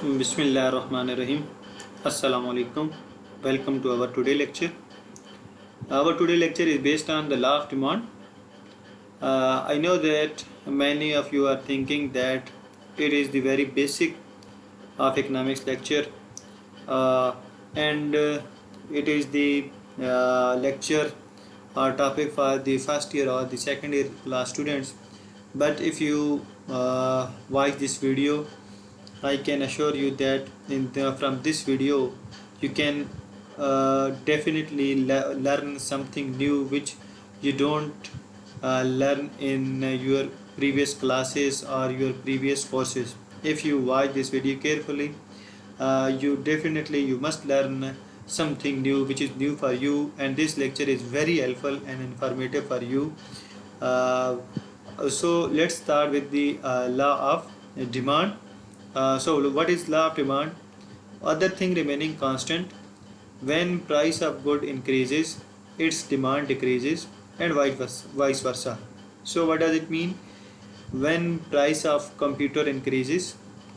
Bismillahirrahmanirrahim. Assalamu alaikum. Welcome to our today lecture. Our today lecture is based on the law of demand. I know that many of you are thinking that it is the very basic of economics lecture, and it is the lecture or topic for the first year or the second year class students. But if you watch this video, I can assure you that from this video you can definitely learn something new which you don't learn in your previous classes or your previous courses. If you watch this video carefully, you must learn something new which is new for you, and this lecture is very helpful and informative for you. So let's start with the law of demand. So what is law of demand? Other thing remaining constant, when price of good increases, its demand decreases, and vice versa. So what does it mean? When price of computer increases,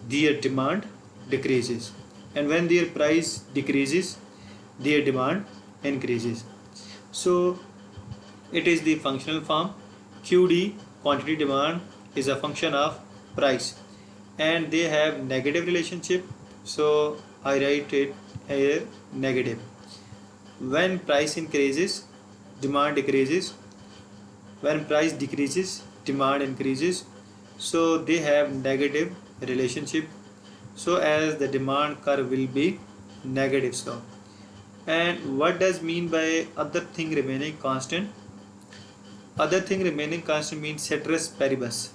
their demand decreases, and when their price decreases, their demand increases. So it is the functional form. QD, quantity demand, is a function of price, and they have negative relationship, so I write it here negative. When price increases, demand decreases. When price decreases, demand increases. So they have negative relationship, so as the demand curve will be negative slope. And what does mean by other thing remaining constant? Other thing remaining constant means ceteris paribus.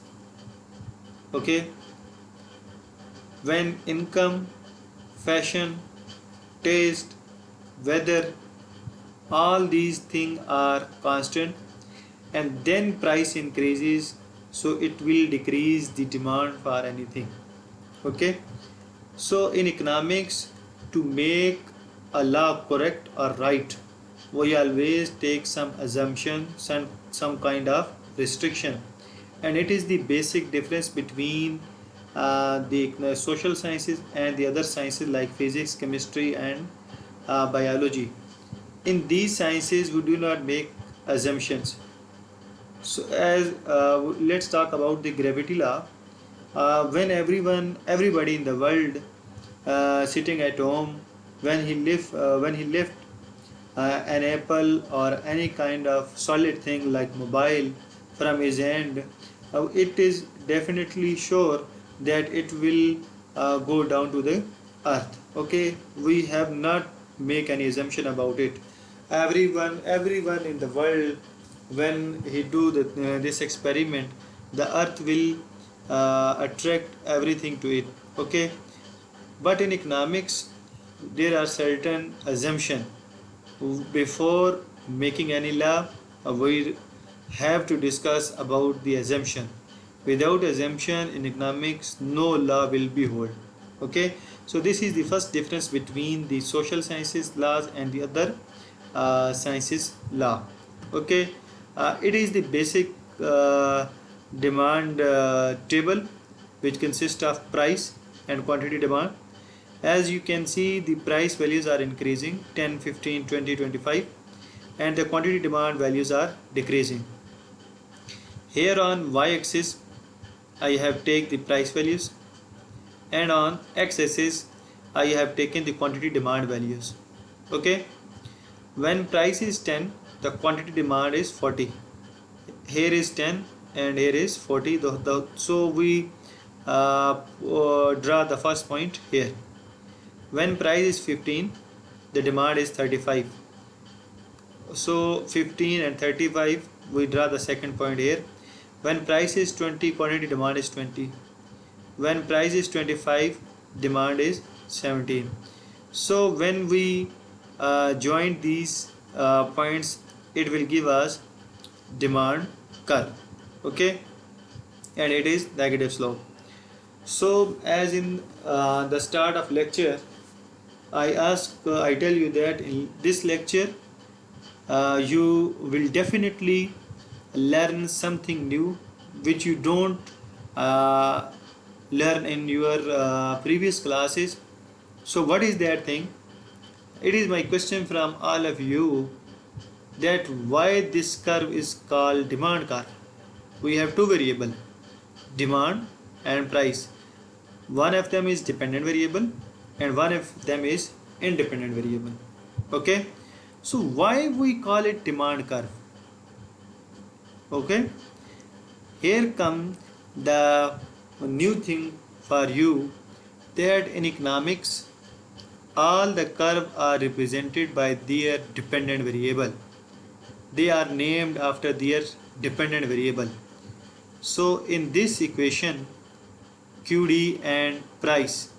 Okay, when income, fashion, taste, weather, all these things are constant, and then price increases, so it will decrease the demand for anything. Okay, so in economics, to make a law correct or right, we always take some assumption, some kind of restriction, and it is the basic difference between the social sciences and the other sciences like physics, chemistry, and biology. In these sciences, we do not make assumptions. So as let's talk about the gravity law. When everybody in the world sitting at home, when he left an apple or any kind of solid thing like mobile from his hand, it is definitely sure that it will go down to the earth. Okay, we have not make any assumption about it. Everyone in the world, when he do this experiment, the earth will attract everything to it. Okay, but in economics there are certain assumption. Before making any law, we have to discuss about the assumption. Without assumption in economics, no law will be hold. Okay, so this is the first difference between the social sciences laws and the other sciences law. Okay, it is the basic demand table, which consists of price and quantity demand. As you can see, the price values are increasing 10, 15, 20, 25, and the quantity demand values are decreasing. Here on y-axis I have taken the price values, and on x-axis I have taken the quantity demand values. Okay, when price is 10, the quantity demand is 40. Here is 10 and here is 40. So we draw the first point here. When price is 15, the demand is 35. So 15 and 35, we draw the second point here. When price is 20, quantity demand is 20. When price is 25, demand is 17. So when we join these points, it will give us demand curve. Okay, and it is negative slope. So as in the start of lecture, I tell you that in this lecture you will definitely learn something new which you don't learn in your previous classes. So what is that thing? It is my question from all of you, that why this curve is called demand curve. We have two variables, demand and price. One of them is dependent variable and one of them is independent variable. Okay, so why we call it demand curve? Okay, here come the new thing for you, that in economics all the curves are represented by their dependent variable. They are named after their dependent variable. So in this equation, QD and price,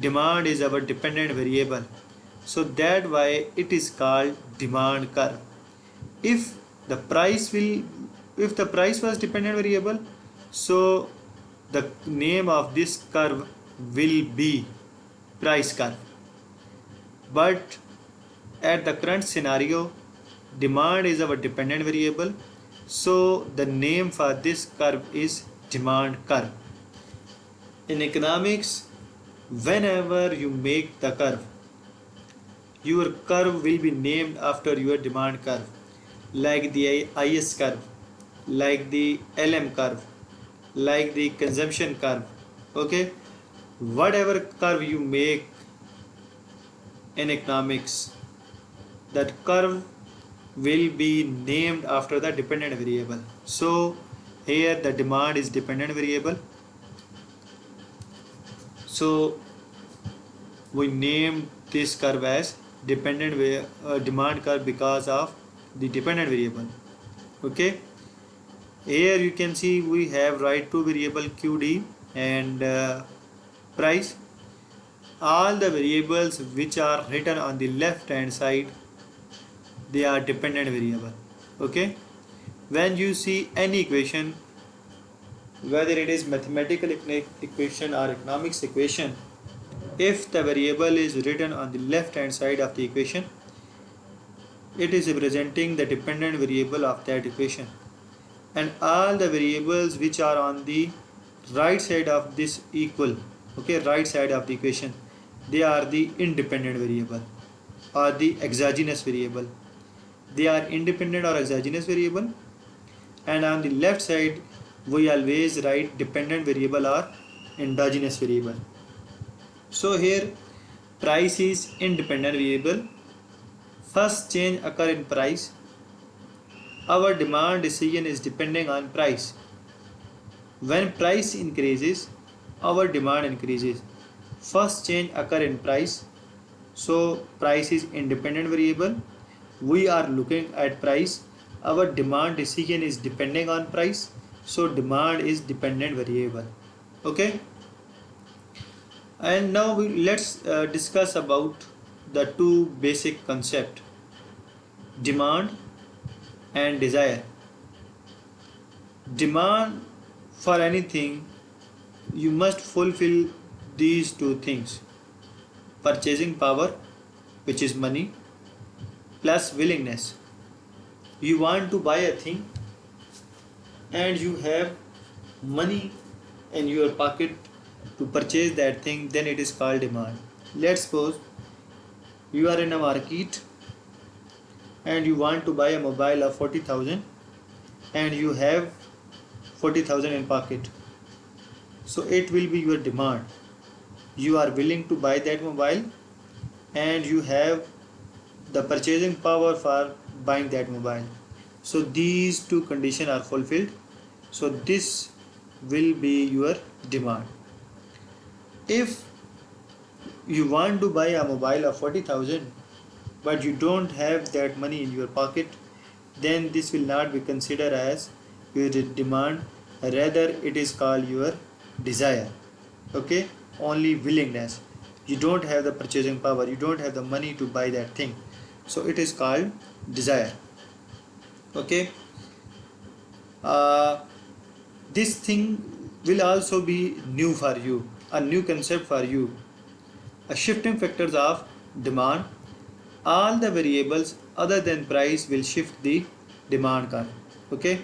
demand is our dependent variable. So that why it is called demand curve. If the price was dependent variable, so the name of this curve will be price curve. But at the current scenario, demand is our dependent variable, so the name for this curve is demand curve. In economics, whenever you make the curve, your curve will be named after your demand curve, like the IS curve, like the LM curve, like the consumption curve. Okay, whatever curve you make in economics, that curve will be named after the dependent variable. So here the demand is dependent variable, so we named this curve as demand curve because of the dependent variable. Okay, here you can see we have two variable QD and price. All the variables which are written on the left hand side, they are dependent variable. Okay, when you see any equation, whether it is mathematical equation or economics equation, if the variable is written on the left hand side of the equation, it is representing the dependent variable of that equation, and all the variables which are on the right side of this right side of the equation, they are the independent variable or the exogenous variable. They are independent or exogenous variable, and on the left side we always write dependent variable or endogenous variable. So here price is independent variable. First change occur in price. Our demand decision is depending on price. When price increases, our demand increases. First change occur in price. So price is independent variable. We are looking at price. Our demand decision is depending on price. So demand is dependent variable. Okay. And now let's discuss about the two basic concept, demand and desire. Demand for anything, you must fulfill these two things: purchasing power, which is money, plus willingness. You want to buy a thing and you have money in your pocket to purchase that thing, then it is called demand. Let's suppose you are in a market and you want to buy a mobile of 40,000 and you have 40,000 in pocket. So it will be your demand. You are willing to buy that mobile and you have the purchasing power for buying that mobile. So these two conditions are fulfilled. So this will be your demand. If you want to buy a mobile of 40,000 but you don't have that money in your pocket, then this will not be considered as your demand, rather it is called your desire. Okay, only willingness. You don't have the purchasing power, you don't have the money to buy that thing, so it is called desire. Okay, this thing will also be new for you, a new concept for you. A shifting factors of demand, all the variables other than price will shift the demand curve. Okay,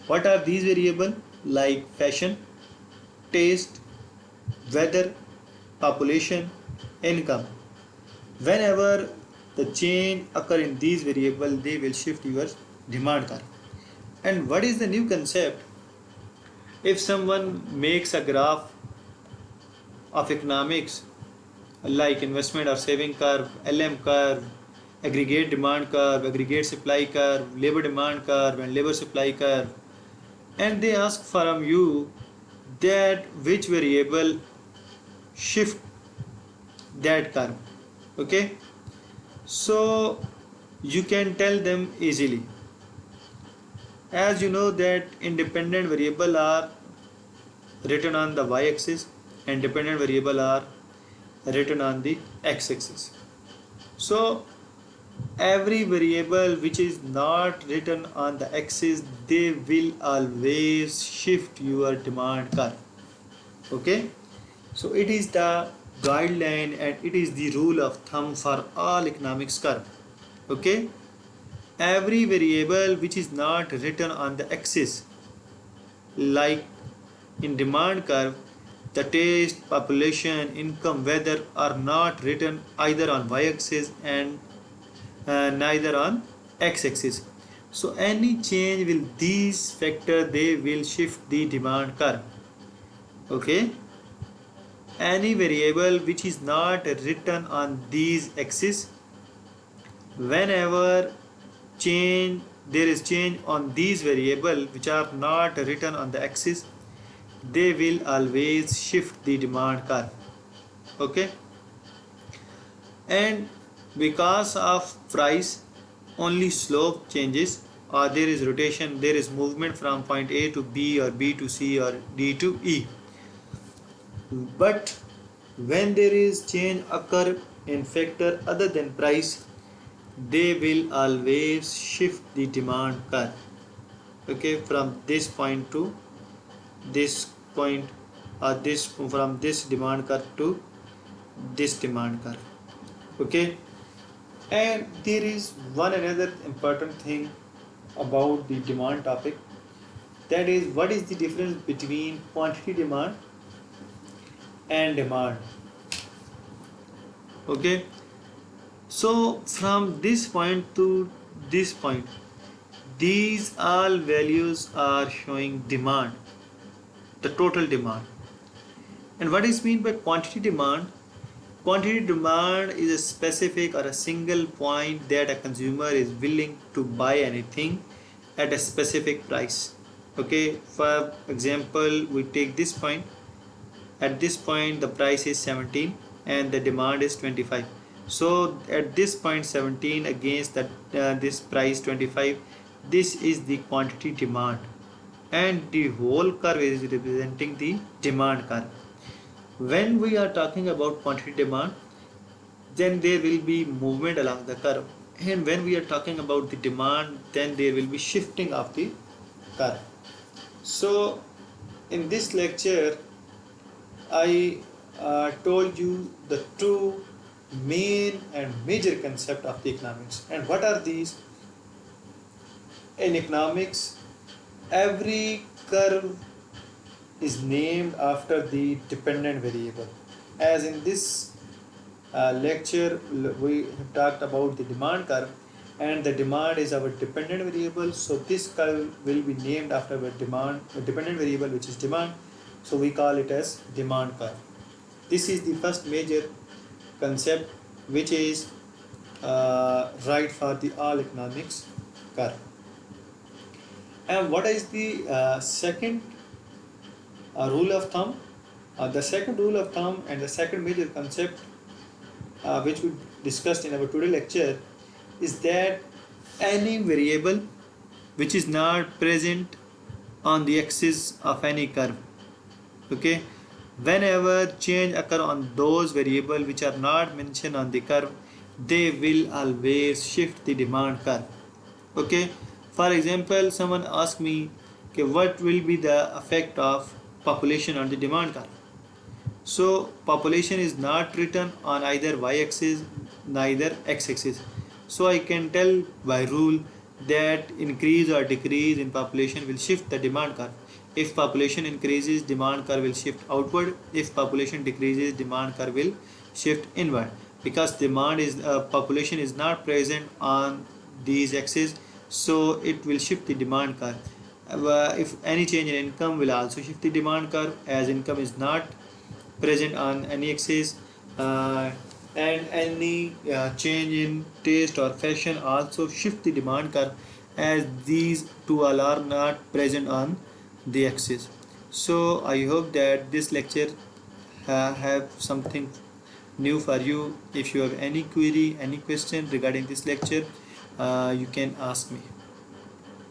what are these variables? Like fashion, taste, weather, population, income. Whenever the change occur in these variables, they will shift your demand curve. And what is the new concept? If someone makes a graph of economics like investment or saving curve, LM curve, aggregate demand curve, aggregate supply curve, labor demand curve, and labor supply curve, and they ask from you that which variable shift that curve. Okay, so you can tell them easily. As you know that independent variable are written on the y-axis and dependent variable are written on the x-axis. So every variable which is not written on the axis, they will always shift your demand curve. Okay, so it is the guideline and it is the rule of thumb for all economics curve. Okay, every variable which is not written on the axis, like in demand curve, the taste, population, income, weather are not written either on y-axis and neither on x-axis. So any change will these factor, they will shift the demand curve. Okay, any variable which is not written on these axis, whenever there is change on these variable which are not written on the axis, they will always shift the demand curve. Okay, and because of price only slope changes, or there is rotation, there is movement from point A to B or B to C or D to E. But when there is change occur in factor other than price, they will always shift the demand curve. Okay, from this point to this point, or this from this demand curve to this demand curve. Okay, and there is one another important thing about the demand topic, that is what is the difference between quantity demand and demand. Okay, so from this point to this point, these all values are showing demand, the total demand. And what is meant by quantity demand? Quantity demand is a specific or a single point that a consumer is willing to buy anything at a specific price. Okay, for example, we take this point. At this point the price is 17 and the demand is 25. So at this point 17 against that this price 25, this is the quantity demand, and the whole curve is representing the demand curve. When we are talking about quantity demand, then there will be movement along the curve, and when we are talking about the demand, then there will be shifting of the curve. So in this lecture I told you the two main and major concept of the economics. And what are these? In economics, every curve is named after the dependent variable. As in this lecture we have talked about the demand curve, and the demand is our dependent variable, so this curve will be named after a dependent variable which is demand, so we call it as demand curve. This is the first major concept which is right for the all economics curve. And what is the second rule of thumb? The second rule of thumb and the second major concept which we discussed in our today lecture is that any variable which is not present on the axis of any curve, okay, whenever change occur on those variables which are not mentioned on the curve, they will always shift the demand curve. Okay, for example, someone asked me, okay, what will be the effect of population on the demand curve? So population is not written on either y-axis neither x-axis, so I can tell by rule that increase or decrease in population will shift the demand curve. If population increases, demand curve will shift outward. If population decreases, demand curve will shift inward. Because demand is population is not present on these axes, so it will shift the demand curve. If any change in income will also shift the demand curve, as income is not present on any axis, and any change in taste or fashion also shift the demand curve, as these two all are not present on the axis. So I hope that this lecture have something new for you. If you have any query, any question regarding this lecture, you can ask me.